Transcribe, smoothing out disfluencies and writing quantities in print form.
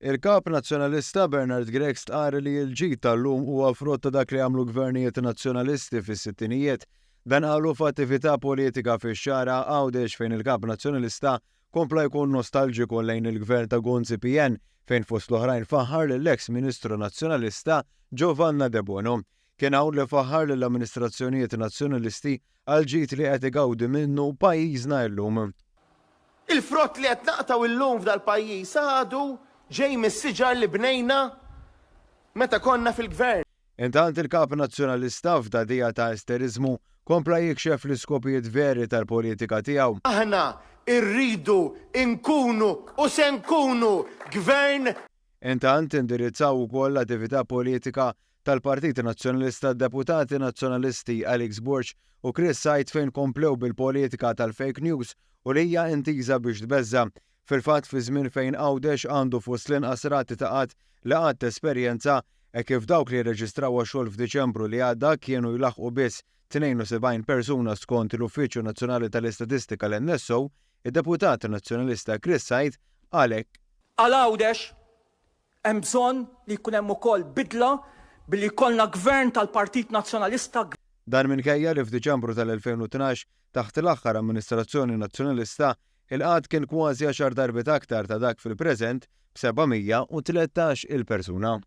Il-kap nazzjonalista Bernard Grex qal li l-ġid tal-lum huwa frott ta' dak li għamlu gvernijiet nazzjonalisti fis-sittinijiet. Dan qalu f'attività politika fix-xara Għawdex fejn il-kap nazzjonalista kompla jkun nostalġiku lejn il-gvern ta' Gonzi PN fejn fost l-oħrajn faħħar lill-eks Ministru Nazzjonalista Giovanna De Bono. Kien hawn li faħħar lill-amministrazzjonijiet nazzjonalisti għal ġid li qed igawdi minnu pajjiżna llum. Il-frott li qed naqtaw illum f'dal-pajjiż għadu ġej mis-siġar li bnejna meta konna fil-gvern. Intant il-kap nazzjonalista f'dadija ta' esterizmu kompla jikxef l-iskopijiet veri tal-politika tiegħu. Aħna irridu nkunu u se nkunu gvern. Intant indirizzaw ukoll l-attività politika tal-Partit Nazzjonalista Deputati Nazzjonalisti Alex Burch u Chris Sajt fejn komplew bil-politika tal-fake news u li hija intiża biex tbeżza. Fil-fatt fi żmien fejn Għawdex għandu fost l-inqas rati ta' qatt li qatt esperjenza kif dawk li rreġistraw għax-xogħol f'Diċembru li għadda kienu jlaħqu biss 72 persuna skont l-Uffiċċju Nazzjonali tal-Istatistika l-NSO, id-Deputat Nazzjonalista Chris Sajt għalhekk. Għal Għawdex hemm bżonn li jkun hemm ukoll bidla billi jkollna gvern tal-Partit Nazzjonalista. Dan minkejja li f'Diċembru tal-2012 taħt l-aħħar amministrazzjoni nazzjonalista il-qatt kien kważi 10 darbit aktar ta' dak fil-preżent b'713 il-persuna.